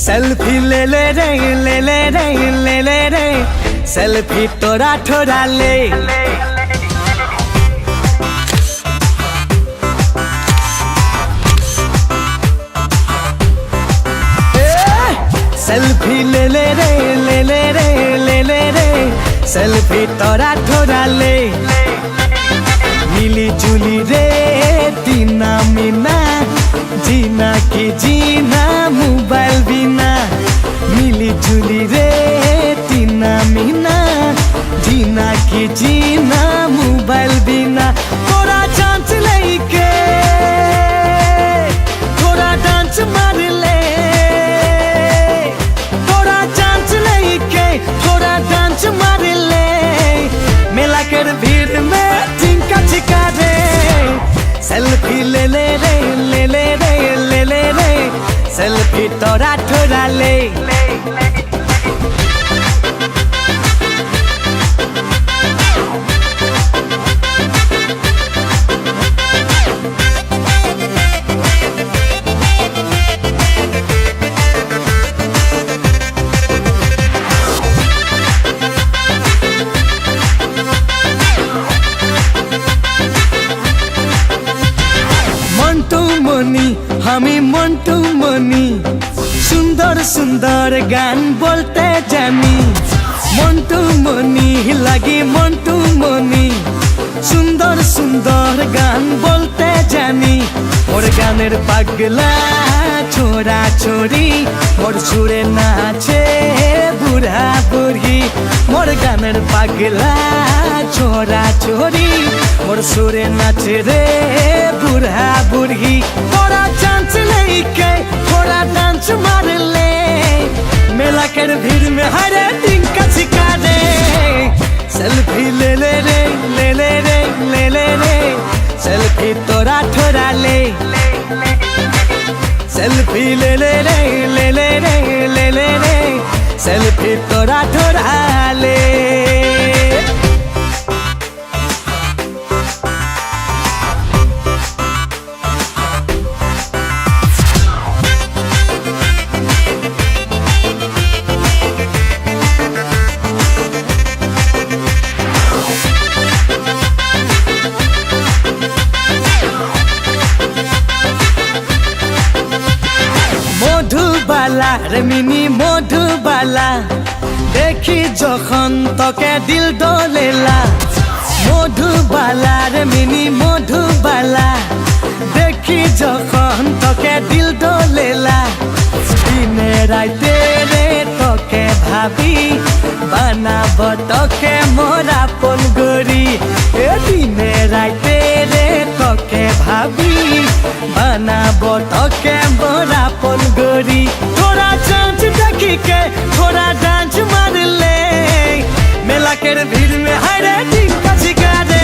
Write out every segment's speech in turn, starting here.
Selfie ले ले रे ले ले रे ले ले रे सेल्फी तोरा ठोरा ले सेल्फी ले ले रे ले ले रे ले ले रे सेल्फी तोरा ठोरा ले मिली जुली रे दीना मीना जीना की जीना मोबाइल बिना मिली जुली रे दीना मीना जीना की जीना मोबाइल बिना थोड़ा चांस लेके थोड़ा डांस मार ले थोड़ा चांस लेके थोड़ा डांस मार ले मेला कर भीड़ में चिंका चिका रे सेल्फी ले ले रे ले ले रे ले ले रे सेल्फी तोरा ठोरा ले हमी मंटू मनी सुंदर सुंदर गान बोलते जानी मंटू मनी लगी मंटू मनी सुंदर सुंदर गान बोलते जानी और गानेर पागला छोरा छोरी मोर सुरे नाचे बुढ़ा बुढ़ी मोर गानेर पागला छोरा छोरी मोर सुरे नाचे रे बुढ़ा बुढ़ी थोड़ा चांस लेके थोड़ा डांस मार ले मेला कर भीड़ में हरे दिन का चिका दे सेल्फी ले ले रे ले ले रे ले ले रे सेल्फी तोरा ठोरा ले सेल्फी ले ले रे ले ले रे ले ले रे सेल्फी तोरा ठोरा ले रे मिनी मधुबाला देखी जखन तके दिल डोलेला मधुबाला रे मिनी मधुबाला देखी जखन तके दिल डोलेला दिने राते रे तके भाभी बनाब तके मोरा पन गरी दिने राते रे तके भाभी बनाब तके मोरा पन गरी थोड़ा चांस देखी के थोड़ा डांस मार ले मेला के भीड़ में हरे दिन का चिका दे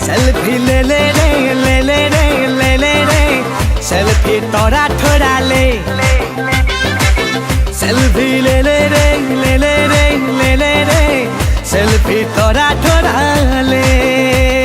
सेल्फी ले ले रे ले ले रे ले ले रे सेल्फी तोरा ठोरा ले सेल्फी ले ले रे ले ले रे ले ले रे सेल्फी तोरा ठोरा ले।